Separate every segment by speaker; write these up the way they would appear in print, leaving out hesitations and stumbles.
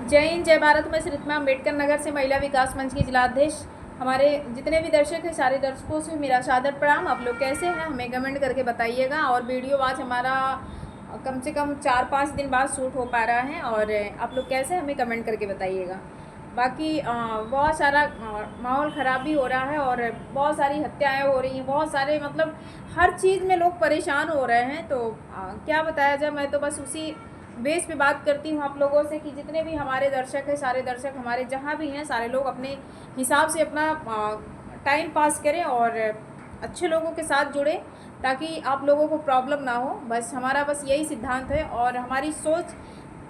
Speaker 1: जय हिंद, जय भारत। मैं श्रीतमा अम्बेडकर नगर से महिला विकास मंच की जिलाध्यक्ष। हमारे जितने भी दर्शक हैं, सारे दर्शकों से मेरा सादर प्रणाम। आप लोग कैसे हैं, हमें कमेंट करके बताइएगा। और वीडियो आज हमारा कम से कम 4-5 दिन बाद शूट हो पा रहा है, और आप लोग कैसे हमें कमेंट करके बताइएगा। बाकी बहुत सारा माहौल ख़राब भी हो रहा है, और बहुत सारी हत्याएँ हो रही हैं, बहुत सारे मतलब हर चीज़ में लोग परेशान हो रहे हैं। तो क्या बताया जाए, मैं तो बस उसी बेस पे बात करती हूँ आप लोगों से कि जितने भी हमारे दर्शक हैं, सारे दर्शक हमारे जहाँ भी हैं, सारे लोग अपने हिसाब से अपना टाइम पास करें और अच्छे लोगों के साथ जुड़ें, ताकि आप लोगों को प्रॉब्लम ना हो। बस हमारा यही सिद्धांत है, और हमारी सोच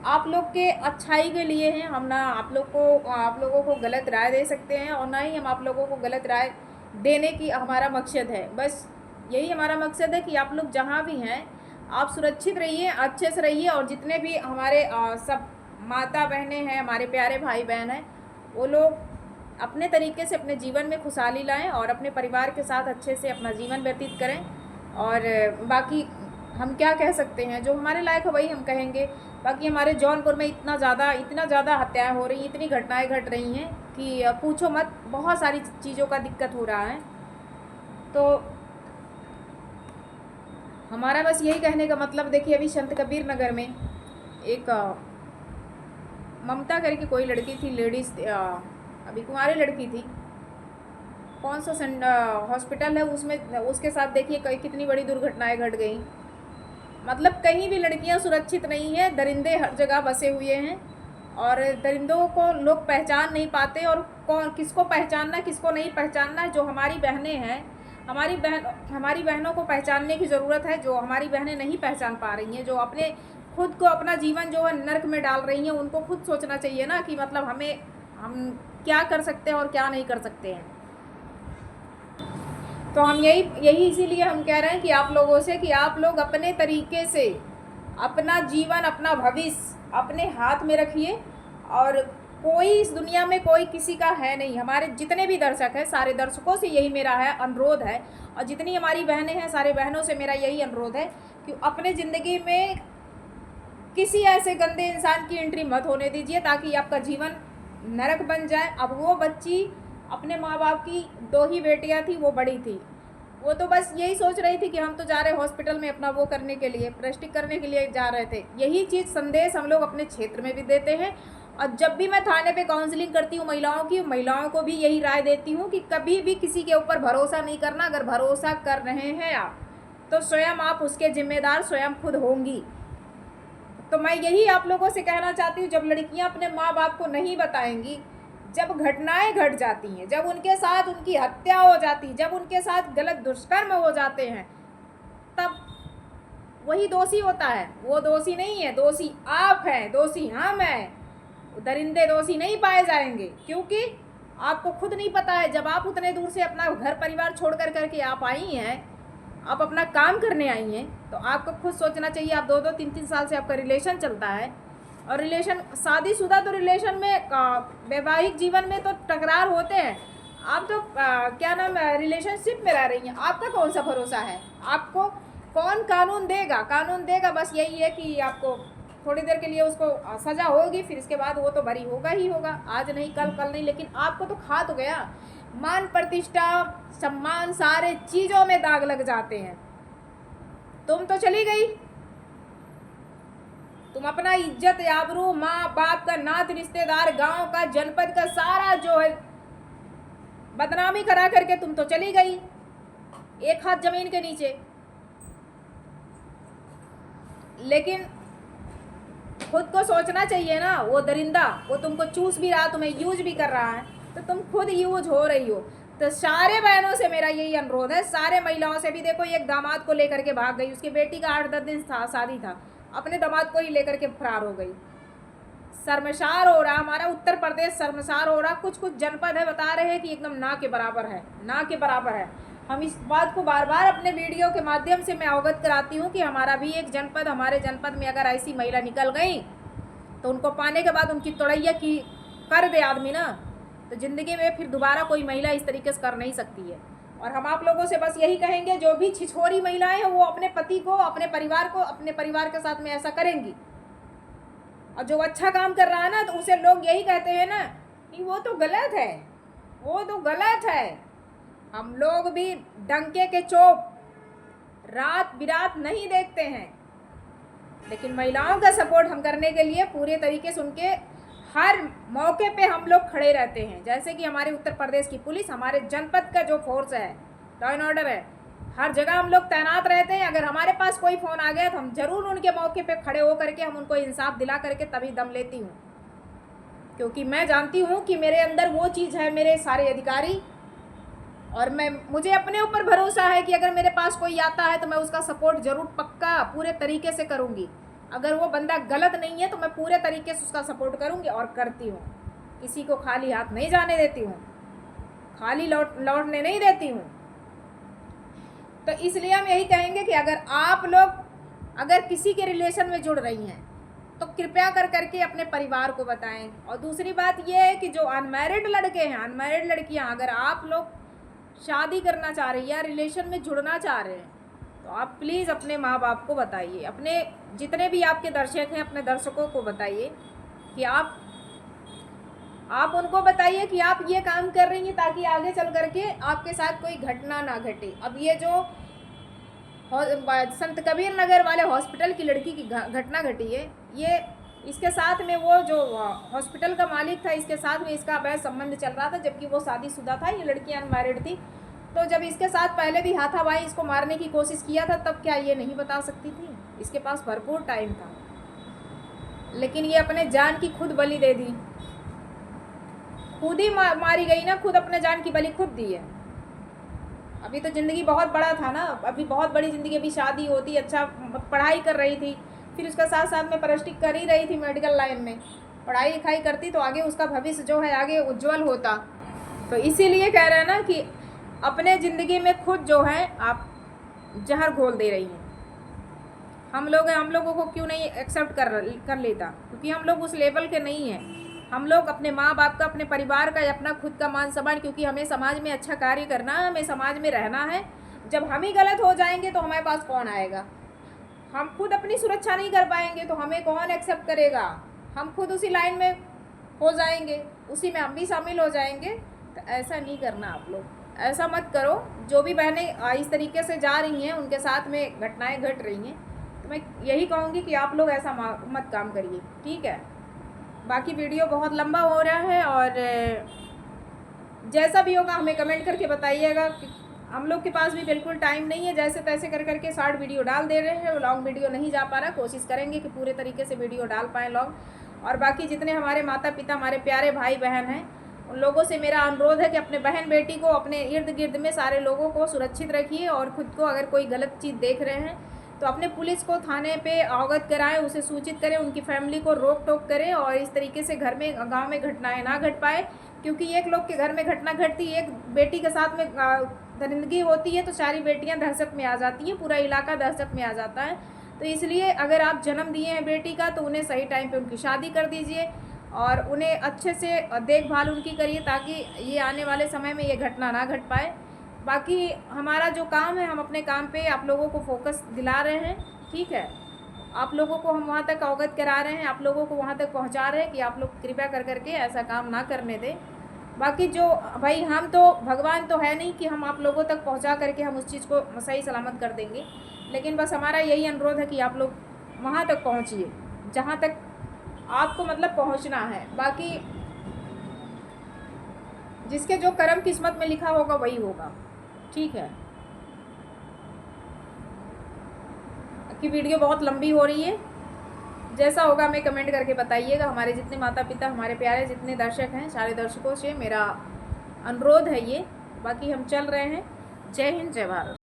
Speaker 1: आप लोग के अच्छाई के लिए है। हम ना आप लोगों को गलत राय दे सकते हैं, और ना ही हम आप लोगों को गलत राय देने की हमारा मकसद है। बस यही हमारा मकसद है कि आप लोग जहाँ भी हैं, आप सुरक्षित रहिए, अच्छे से रहिए। और जितने भी हमारे सब माता बहनें हैं, हमारे प्यारे भाई बहन हैं, वो लोग अपने तरीके से अपने जीवन में खुशहाली लाएं और अपने परिवार के साथ अच्छे से अपना जीवन व्यतीत करें। और बाकी हम क्या कह सकते हैं, जो हमारे लायक है वही हम कहेंगे। बाकी हमारे जौनपुर में इतना ज़्यादा हत्याएं हो रही हैं, इतनी घटनाएं घट रही हैं कि पूछो मत। बहुत सारी चीज़ों का दिक्कत हो रहा है। तो हमारा बस यही कहने का मतलब, देखिए अभी संत कबीर नगर में एक ममता करके कोई लड़की थी, लेडीज़, अभी कुंवारी लड़की थी। कौन सा हॉस्पिटल है उसमें, उसके साथ देखिए कितनी बड़ी दुर्घटनाएं घट गई। मतलब कहीं भी लड़कियां सुरक्षित नहीं हैं। दरिंदे हर जगह बसे हुए हैं, और दरिंदों को लोग पहचान नहीं पाते। और कौन किसको पहचानना, किसको नहीं पहचानना। जो हमारी बहनें हैं, हमारी बहनों को पहचानने की ज़रूरत है। जो हमारी बहनें नहीं पहचान पा रही हैं, जो अपने खुद को, अपना जीवन जो है नर्क में डाल रही हैं, उनको खुद सोचना चाहिए ना कि मतलब हम क्या कर सकते हैं और क्या नहीं कर सकते हैं। तो हम यही इसीलिए हम कह रहे हैं कि आप लोगों से कि आप लोग अपने तरीके से अपना जीवन, अपना भविष्य अपने हाथ में रखिए। और कोई इस दुनिया में कोई किसी का है नहीं। हमारे जितने भी दर्शक हैं, सारे दर्शकों से यही मेरा अनुरोध है। और जितनी हमारी बहनें हैं, सारे बहनों से मेरा यही अनुरोध है कि अपने ज़िंदगी में किसी ऐसे गंदे इंसान की एंट्री मत होने दीजिए, ताकि आपका जीवन नरक बन जाए। अब वो बच्ची, अपने माँ बाप की 2 ही बेटियाँ थी, वो बड़ी थी, वो तो बस यही सोच रही थी कि हम तो जा रहे हॉस्पिटल में अपना वो करने के लिए, प्रेस्टिक करने के लिए जा रहे थे। यही चीज़ संदेश हम लोग अपने क्षेत्र में भी देते हैं। और जब भी मैं थाने पे काउंसलिंग करती हूँ महिलाओं को भी यही राय देती हूँ कि कभी भी किसी के ऊपर भरोसा नहीं करना। अगर भरोसा कर रहे हैं आप, तो स्वयं आप उसके जिम्मेदार स्वयं खुद होंगी। तो मैं यही आप लोगों से कहना चाहती हूँ, जब लड़कियाँ अपने माँ बाप को नहीं बताएंगी, जब घटनाएं घट जाती हैं, जब उनके साथ उनकी हत्या हो जाती, जब उनके साथ गलत दुष्कर्म हो जाते हैं, तब वही दोषी होता है। वो दोषी नहीं है, दोषी आप हैं, दोषी हम हैं। दरिंदे दोषी नहीं पाए जाएंगे, क्योंकि आपको खुद नहीं पता है। जब आप उतने दूर से अपना घर परिवार छोड़ करके आप आई हैं, आप अपना काम करने आई हैं, तो आपको खुद सोचना चाहिए। आप 2-2, 3-3 साल से आपका रिलेशन चलता है, और रिलेशन शादीशुदा, तो रिलेशन में वैवाहिक जीवन में तो टकरार होते हैं। आप तो क्या नाम, रिलेशनशिप में रह रही हैं। आपका कौन सा भरोसा है? आपको कौन कानून देगा? बस यही है कि आपको थोड़ी देर के लिए उसको सज़ा होगी, फिर इसके बाद वो तो बरी होगा ही होगा। आज नहीं, कल नहीं, लेकिन आपको तो खा तो गया। मान, प्रतिष्ठा, सम्मान, सारे चीज़ों में दाग लग जाते हैं। तुम तो चली गई, तुम अपना इज्जत, आबरू, माँ बाप का, नात, रिश्तेदार, गांव का, जनपद का सारा जो है बदनामी करा करके तुम तो चली गई, एक हाथ जमीन के नीचे। लेकिन खुद को सोचना चाहिए ना। वो दरिंदा, वो तुमको चूस भी रहा, तुम्हें यूज भी कर रहा है, तो तुम खुद यूज हो रही हो। तो सारे बहनों से मेरा यही अनुरोध है, सारे महिलाओं से भी। देखो, एक दामाद को लेकर के भाग गई, उसकी बेटी का 8-10 दिन शादी था, अपने दामाद को ही लेकर के फरार हो गई। शर्मसार हो रहा हमारा उत्तर प्रदेश, शर्मसार हो रहा। कुछ जनपद है, बता रहे हैं कि एकदम ना के बराबर है, ना के बराबर है। हम इस बात को बार बार अपने वीडियो के माध्यम से मैं अवगत कराती हूँ कि हमारा भी एक जनपद, हमारे जनपद में अगर ऐसी महिला निकल गई, तो उनको पाने के बाद उनकी तोड़ैया की कर दे आदमी ना, तो ज़िंदगी में फिर दोबारा कोई महिला इस तरीके से कर नहीं सकती है। और हम आप लोगों से बस यही कहेंगे, जो भी छिछोरी महिलाएं हैं, वो अपने पति को, अपने परिवार के साथ में ऐसा करेंगी, और जो अच्छा काम कर रहा है ना, तो उसे लोग यही कहते हैं ना कि वो तो गलत है, वो तो गलत है। हम लोग भी डंके के चोप रात बिरात नहीं देखते हैं, लेकिन महिलाओं का सपोर्ट हम करने के लिए पूरे तरीके से उनके हर मौके पे हम लोग खड़े रहते हैं। जैसे कि हमारे उत्तर प्रदेश की पुलिस, हमारे जनपद का जो फोर्स है, लॉ एंड ऑर्डर है, हर जगह हम लोग तैनात रहते हैं। अगर हमारे पास कोई फ़ोन आ गया तो हम ज़रूर उनके मौके पे खड़े हो करके हम उनको इंसाफ दिला करके तभी दम लेती हूँ, क्योंकि मैं जानती हूँ कि मेरे अंदर वो चीज़ है, मेरे सारे अधिकारी, और मुझे अपने ऊपर भरोसा है कि अगर मेरे पास कोई आता है तो मैं उसका सपोर्ट ज़रूर पक्का पूरे तरीके से करूँगी। अगर वो बंदा गलत नहीं है तो मैं पूरे तरीके से उसका सपोर्ट करूँगी और करती हूँ। किसी को खाली हाथ नहीं जाने देती हूँ, खाली लौटने नहीं देती हूँ। तो इसलिए हम यही कहेंगे कि अगर आप लोग अगर किसी के रिलेशन में जुड़ रही हैं तो कृपया कर करके अपने परिवार को बताएं। और दूसरी बात ये है कि जो अनमैरिड लड़के हैं, अनमैरिड लड़कियां, अगर आप लोग शादी करना चाह रही है या रिलेशन में जुड़ना चाह रहे हैं तो आप प्लीज़ अपने माँ बाप को बताइए, अपने जितने भी आपके दर्शक हैं अपने दर्शकों को बताइए कि आप उनको बताइए कि आप ये काम कर रही हैं ताकि आगे चल करके आपके साथ कोई घटना ना घटे। अब ये जो संत कबीर नगर वाले हॉस्पिटल की लड़की की घटना घटी है, ये इसके साथ में वो जो हॉस्पिटल का मालिक था, इसके साथ में इसका अवैध संबंध चल रहा था, जबकि वो शादीशुदा था, ये लड़की अनमैरिड थी। तो जब इसके साथ पहले भी हाथापाई इसको मारने की कोशिश किया था, तब क्या ये नहीं बता सकती थी? इसके पास भरपूर टाइम था, लेकिन ये अपने जान की खुद बलि दे दी, खुद ही मारी गई ना, खुद अपने जान की बलि खुद दी है। अभी तो ज़िंदगी बहुत बड़ा था ना, अभी बहुत बड़ी ज़िंदगी, अभी शादी होती, अच्छा पढ़ाई कर रही थी, फिर उसका साथ साथ में प्रस्टिक कर ही रही थी, मेडिकल लाइन में पढ़ाई लिखाई करती तो आगे उसका भविष्य जो है आगे उज्जवल होता। तो इसीलिए कह रहे हैं ना कि अपने ज़िंदगी में खुद जो है आप जहर घोल दे रही हैं। हम लोगों को क्यों नहीं एक्सेप्ट कर लेता? क्योंकि हम लोग उस लेवल के नहीं हैं। हम लोग अपने माँ बाप का, अपने परिवार का या अपना खुद का मान सम्मान, क्योंकि हमें समाज में अच्छा कार्य करना है, हमें समाज में रहना है। जब हम ही गलत हो जाएंगे तो हमारे पास कौन आएगा? हम खुद अपनी सुरक्षा नहीं कर पाएंगे तो हमें कौन एक्सेप्ट करेगा? हम खुद उसी लाइन में हो जाएंगे, उसी में हम भी शामिल हो जाएंगे। तो ऐसा नहीं करना आप लोग, ऐसा मत करो। जो भी बहनें इस तरीके से जा रही हैं, उनके साथ में घटनाएं घट रही हैं, तो मैं यही कहूँगी कि आप लोग ऐसा मत काम करिए, ठीक है? बाकी वीडियो बहुत लंबा हो रहा है और जैसा भी होगा हमें कमेंट करके बताइएगा। हम लोग के पास भी बिल्कुल टाइम नहीं है, जैसे तैसे कर करके शॉर्ट वीडियो डाल दे रहे हैं, लॉन्ग वीडियो नहीं जा पा रहा। कोशिश करेंगे कि पूरे तरीके से वीडियो डाल पाएँ लॉन्ग। और बाकी जितने हमारे माता पिता, हमारे प्यारे भाई बहन हैं, उन लोगों से मेरा अनुरोध है कि अपने बहन बेटी को, अपने इर्द गिर्द में सारे लोगों को सुरक्षित रखिए। और ख़ुद को अगर कोई गलत चीज़ देख रहे हैं तो अपने पुलिस को थाने पे अवगत कराएं, उसे सूचित करें, उनकी फैमिली को रोक टोक करें और इस तरीके से घर में, गांव में घटनाएं ना घट पाए। क्योंकि एक लोग के घर में घटना घटती, एक बेटी के साथ में दरिंदगी होती है तो सारी बेटियां दहशत में आ जाती हैं, पूरा इलाका दहशत में आ जाता है। तो इसलिए अगर आप जन्म दिए हैं बेटी का तो उन्हें सही टाइम पर उनकी शादी कर दीजिए और उन्हें अच्छे से देखभाल उनकी करिए, ताकि ये आने वाले समय में ये घटना ना घट पाए। बाकी हमारा जो काम है, हम अपने काम पे आप लोगों को फोकस दिला रहे हैं, ठीक है? आप लोगों को हम वहाँ तक अवगत करा रहे हैं, आप लोगों को वहाँ तक पहुँचा रहे हैं कि आप लोग कृपया कर करके ऐसा काम ना करने दें। बाकी जो भाई, हम तो भगवान तो है नहीं कि हम आप लोगों तक पहुँचा करके हम उस चीज़ को सही सलामत कर देंगे, लेकिन बस हमारा यही अनुरोध है कि आप लोग वहाँ तक पहुँचिए जहाँ तक आपको मतलब पहुँचना है। बाकी जिसके जो कर्म किस्मत में लिखा होगा वही होगा, ठीक है? कि वीडियो बहुत लंबी हो रही है, जैसा होगा हमें कमेंट करके बताइएगा। हमारे जितने माता पिता, हमारे प्यारे जितने दर्शक हैं, सारे दर्शकों से मेरा अनुरोध है ये। बाकी हम चल रहे हैं। जय हिंद, जय भारत।